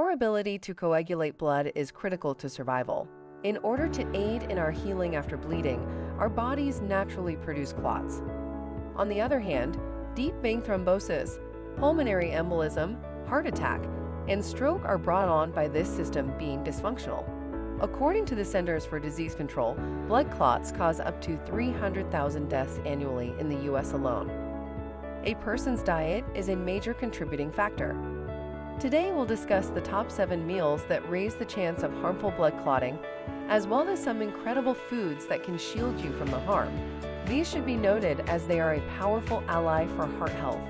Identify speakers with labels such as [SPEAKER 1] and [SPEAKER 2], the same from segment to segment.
[SPEAKER 1] Our ability to coagulate blood is critical to survival. In order to aid in our healing after bleeding, our bodies naturally produce clots. On the other hand, deep vein thrombosis, pulmonary embolism, heart attack, and stroke are brought on by this system being dysfunctional. According to the Centers for Disease Control, blood clots cause up to 300,000 deaths annually in the U.S. alone. A person's diet is a major contributing factor. Today we'll discuss the top 7 meals that raise the chance of harmful blood clotting, as well as some incredible foods that can shield you from the harm. These should be noted as they are a powerful ally for heart health.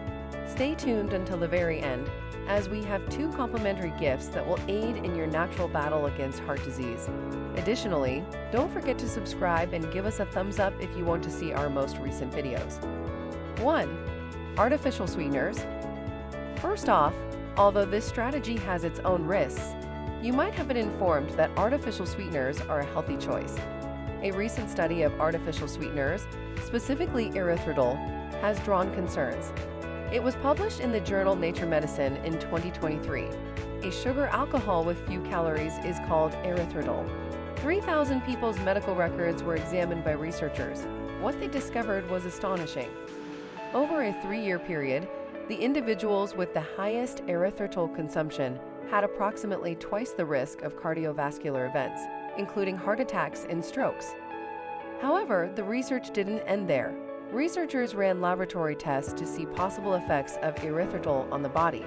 [SPEAKER 1] Stay tuned until the very end, as we have 2 complimentary gifts that will aid in your natural battle against heart disease. Additionally, don't forget to subscribe and give us a thumbs up if you want to see our most recent videos. 1. Artificial sweeteners. First off, although this strategy has its own risks, you might have been informed that artificial sweeteners are a healthy choice. A recent study of artificial sweeteners, specifically erythritol, has drawn concerns. It was published in the journal Nature Medicine in 2023. A sugar alcohol with few calories is called erythritol. 3,000 people's medical records were examined by researchers. What they discovered was astonishing. Over a 3-year period, the individuals with the highest erythritol consumption had approximately twice the risk of cardiovascular events, including heart attacks and strokes. However, the research didn't end there. Researchers ran laboratory tests to see possible effects of erythritol on the body.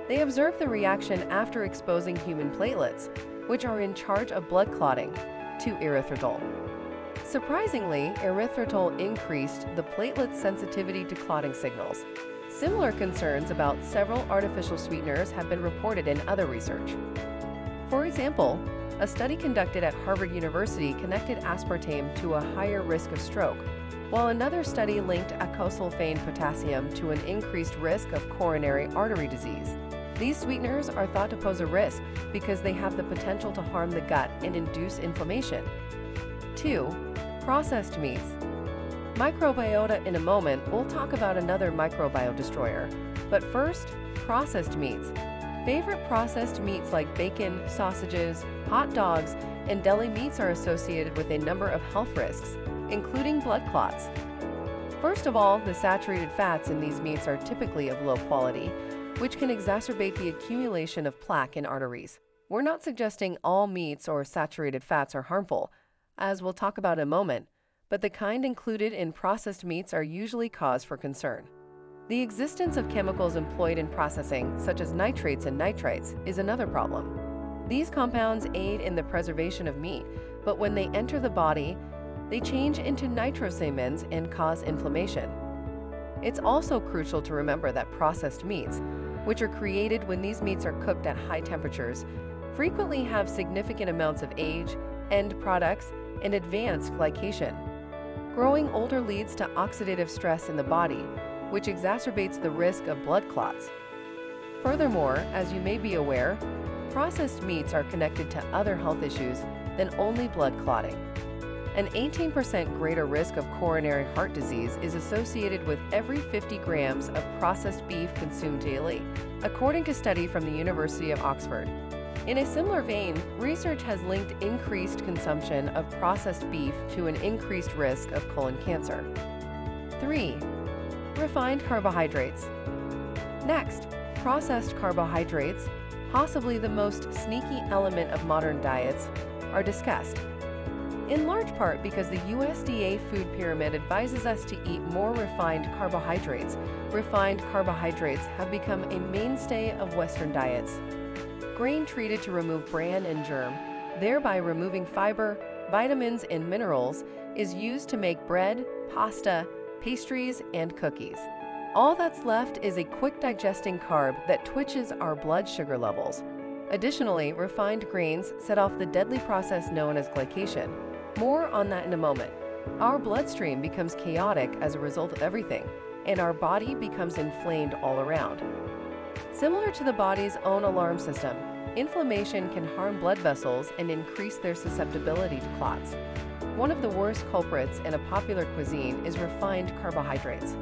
[SPEAKER 1] They observed the reaction after exposing human platelets, which are in charge of blood clotting, to erythritol. Surprisingly, erythritol increased the platelet's sensitivity to clotting signals. Similar concerns about several artificial sweeteners have been reported in other research. For example, a study conducted at Harvard University connected aspartame to a higher risk of stroke, while another study linked acosulfane potassium to an increased risk of coronary artery disease. These sweeteners are thought to pose a risk because they have the potential to harm the gut and induce inflammation. 2. Processed meats. Microbiota in a moment, we'll talk about another microbiome destroyer. But first, processed meats. Favorite processed meats like bacon, sausages, hot dogs, and deli meats are associated with a number of health risks, including blood clots. First of all, the saturated fats in these meats are typically of low quality, which can exacerbate the accumulation of plaque in arteries. We're not suggesting all meats or saturated fats are harmful, as we'll talk about in a moment, but the kind included in processed meats are usually cause for concern. The existence of chemicals employed in processing, such as nitrates and nitrites, is another problem. These compounds aid in the preservation of meat, but when they enter the body, they change into nitrosamines and cause inflammation. It's also crucial to remember that processed meats, which are created when these meats are cooked at high temperatures, frequently have significant amounts of age, end products, and advanced glycation. Growing older leads to oxidative stress in the body, which exacerbates the risk of blood clots. Furthermore, as you may be aware, processed meats are connected to other health issues than only blood clotting. An 18% greater risk of coronary heart disease is associated with every 50 grams of processed beef consumed daily, according to a study from the University of Oxford. In a similar vein, research has linked increased consumption of processed beef to an increased risk of colon cancer. 3. Refined carbohydrates. Next, processed carbohydrates, possibly the most sneaky element of modern diets, are discussed. In large part because the USDA food pyramid advises us to eat more refined carbohydrates have become a mainstay of Western diets. Grain treated to remove bran and germ, thereby removing fiber, vitamins, and minerals, is used to make bread, pasta, pastries, and cookies. All that's left is a quick-digesting carb that twitches our blood sugar levels. Additionally, refined grains set off the deadly process known as glycation. More on that in a moment. Our bloodstream becomes chaotic as a result of everything, and our body becomes inflamed all around. Similar to the body's own alarm system, inflammation can harm blood vessels and increase their susceptibility to clots. One of the worst culprits in a popular cuisine is refined carbohydrates.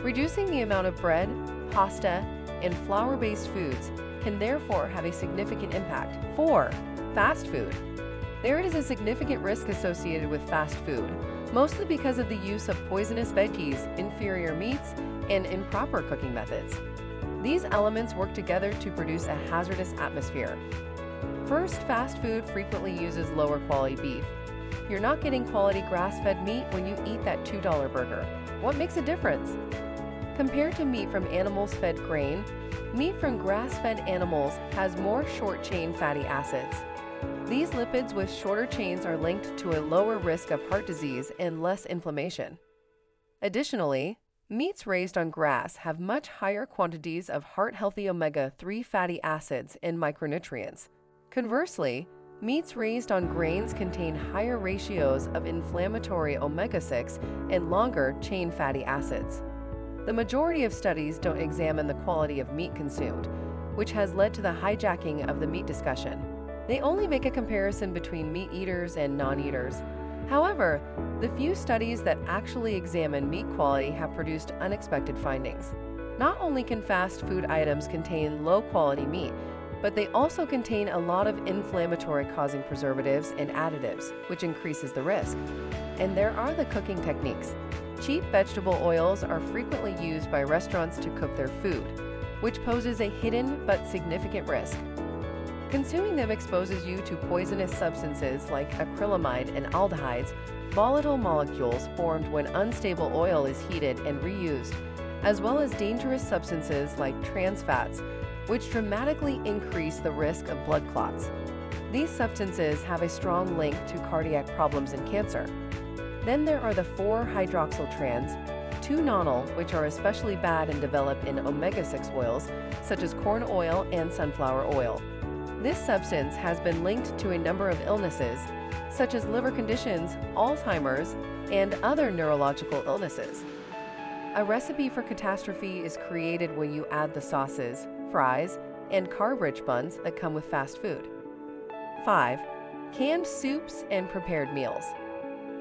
[SPEAKER 1] Reducing the amount of bread, pasta, and flour-based foods can therefore have a significant impact. 4. Fast food. There is a significant risk associated with fast food, mostly because of the use of poisonous veggies, inferior meats, and improper cooking methods. These elements work together to produce a hazardous atmosphere. First, fast food frequently uses lower quality beef. You're not getting quality grass-fed meat when you eat that $2 burger. What makes a difference? Compared to meat from animals fed grain, meat from grass-fed animals has more short-chain fatty acids. These lipids with shorter chains are linked to a lower risk of heart disease and less inflammation. Additionally, meats raised on grass have much higher quantities of heart-healthy omega-3 fatty acids and micronutrients. Conversely, meats raised on grains contain higher ratios of inflammatory omega-6 and longer chain fatty acids. The majority of studies don't examine the quality of meat consumed, which has led to the hijacking of the meat discussion. They only make a comparison between meat eaters and non-eaters. However, the few studies that actually examine meat quality have produced unexpected findings. Not only can fast food items contain low-quality meat, but they also contain a lot of inflammatory-causing preservatives and additives, which increases the risk. And there are the cooking techniques. Cheap vegetable oils are frequently used by restaurants to cook their food, which poses a hidden but significant risk. Consuming them exposes you to poisonous substances like acrylamide and aldehydes, volatile molecules formed when unstable oil is heated and reused, as well as dangerous substances like trans fats, which dramatically increase the risk of blood clots. These substances have a strong link to cardiac problems and cancer. Then there are the 4-hydroxyl-trans, 2-nonylal, which are especially bad and develop in omega-6 oils, such as corn oil and sunflower oil. This substance has been linked to a number of illnesses, such as liver conditions, Alzheimer's, and other neurological illnesses. A recipe for catastrophe is created when you add the sauces, fries, and carb-rich buns that come with fast food. 5. Canned soups and prepared meals.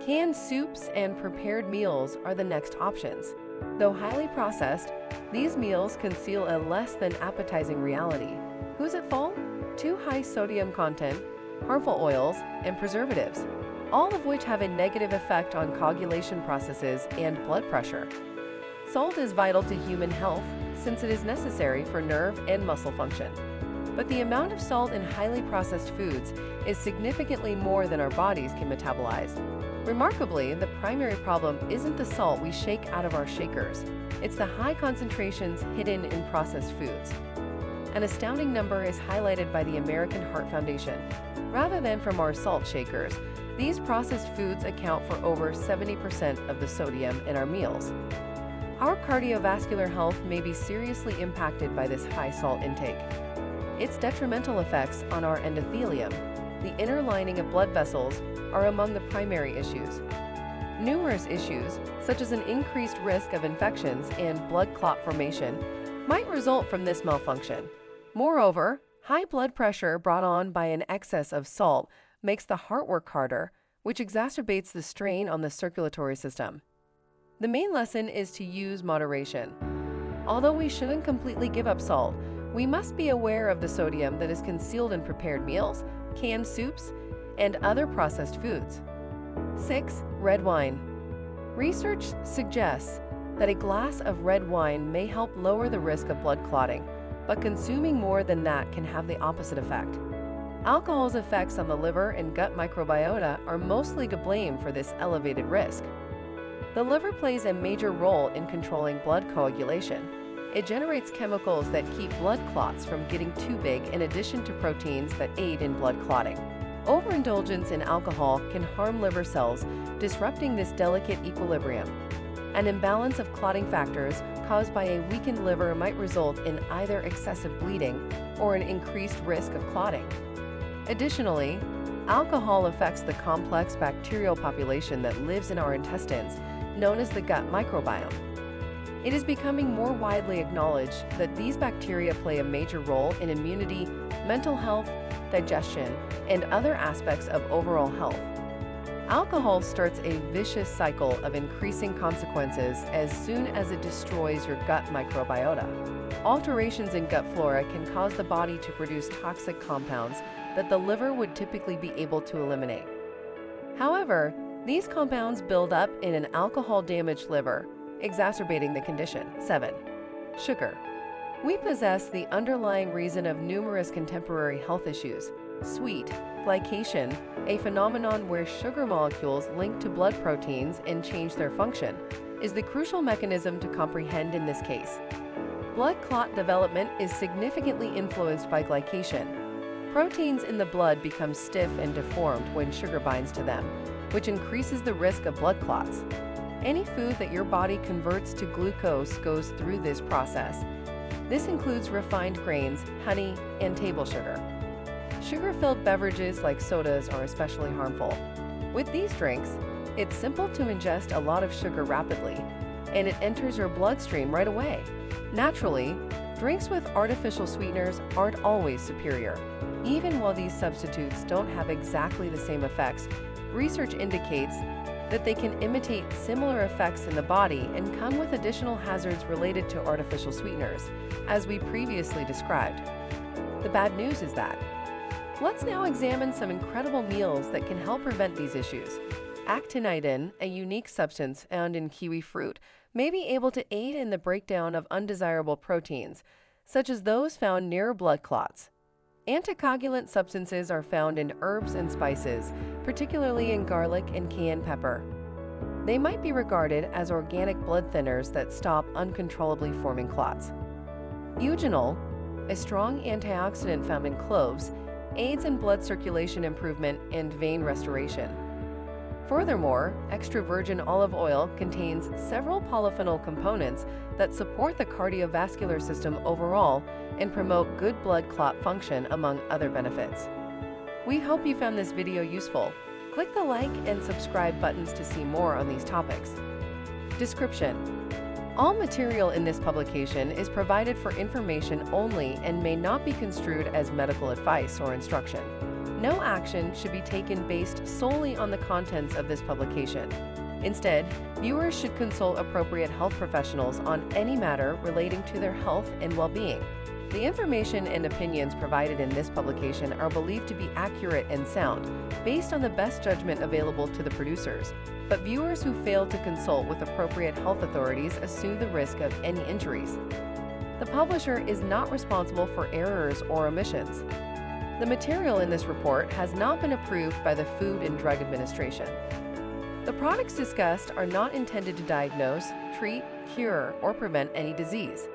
[SPEAKER 1] Canned soups and prepared meals are the next options. Though highly processed, these meals conceal a less than appetizing reality. Who's at fault? Too high sodium content, harmful oils, and preservatives, all of which have a negative effect on coagulation processes and blood pressure. Salt is vital to human health since it is necessary for nerve and muscle function. But the amount of salt in highly processed foods is significantly more than our bodies can metabolize. Remarkably, the primary problem isn't the salt we shake out of our shakers. It's the high concentrations hidden in processed foods. An astounding number is highlighted by the American Heart Foundation. Rather than from our salt shakers, these processed foods account for over 70% of the sodium in our meals. Our cardiovascular health may be seriously impacted by this high salt intake. Its detrimental effects on our endothelium, the inner lining of blood vessels, are among the primary issues. Numerous issues, such as an increased risk of infections and blood clot formation, might result from this malfunction. Moreover, high blood pressure brought on by an excess of salt makes the heart work harder, which exacerbates the strain on the circulatory system. The main lesson is to use moderation. Although we shouldn't completely give up salt, we must be aware of the sodium that is concealed in prepared meals, canned soups, and other processed foods. 6. Red wine. Research suggests that a glass of red wine may help lower the risk of blood clotting, but consuming more than that can have the opposite effect. Alcohol's effects on the liver and gut microbiota are mostly to blame for this elevated risk. The liver plays a major role in controlling blood coagulation. It generates chemicals that keep blood clots from getting too big in addition to proteins that aid in blood clotting. Overindulgence in alcohol can harm liver cells, disrupting this delicate equilibrium. An imbalance of clotting factors caused by a weakened liver might result in either excessive bleeding or an increased risk of clotting. Additionally, alcohol affects the complex bacterial population that lives in our intestines, known as the gut microbiome. It is becoming more widely acknowledged that these bacteria play a major role in immunity, mental health, digestion, and other aspects of overall health. Alcohol starts a vicious cycle of increasing consequences as soon as it destroys your gut microbiota. Alterations in gut flora can cause the body to produce toxic compounds that the liver would typically be able to eliminate. However, these compounds build up in an alcohol-damaged liver, exacerbating the condition. 7. Sugar. We possess the underlying reason of numerous contemporary health issues. Sweet glycation, a phenomenon where sugar molecules link to blood proteins and change their function, is the crucial mechanism to comprehend in this case. Blood clot development is significantly influenced by glycation. Proteins in the blood become stiff and deformed when sugar binds to them, which increases the risk of blood clots. Any food that your body converts to glucose goes through this process. This includes refined grains, honey, and table sugar. Sugar-filled beverages like sodas are especially harmful. With these drinks, it's simple to ingest a lot of sugar rapidly, and it enters your bloodstream right away. Naturally, drinks with artificial sweeteners aren't always superior. Even while these substitutes don't have exactly the same effects, research indicates that they can imitate similar effects in the body and come with additional hazards related to artificial sweeteners, as we previously described. The bad news is that. Let's now examine some incredible meals that can help prevent these issues. Actinitin, a unique substance found in kiwi fruit, may be able to aid in the breakdown of undesirable proteins, such as those found near blood clots. Anticoagulant substances are found in herbs and spices, particularly in garlic and cayenne pepper. They might be regarded as organic blood thinners that stop uncontrollably forming clots. Eugenol, a strong antioxidant found in cloves, aids in blood circulation improvement and vein restoration. Furthermore, extra virgin olive oil contains several polyphenol components that support the cardiovascular system overall and promote good blood clot function, among other benefits. We hope you found this video useful. Click the like and subscribe buttons to see more on these topics. Description: all material in this publication is provided for information only and may not be construed as medical advice or instruction. No action should be taken based solely on the contents of this publication. Instead, viewers should consult appropriate health professionals on any matter relating to their health and well-being. The information and opinions provided in this publication are believed to be accurate and sound, based on the best judgment available to the producers. But viewers who fail to consult with appropriate health authorities assume the risk of any injuries. The publisher is not responsible for errors or omissions. The material in this report has not been approved by the Food and Drug Administration. The products discussed are not intended to diagnose, treat, cure, or prevent any disease.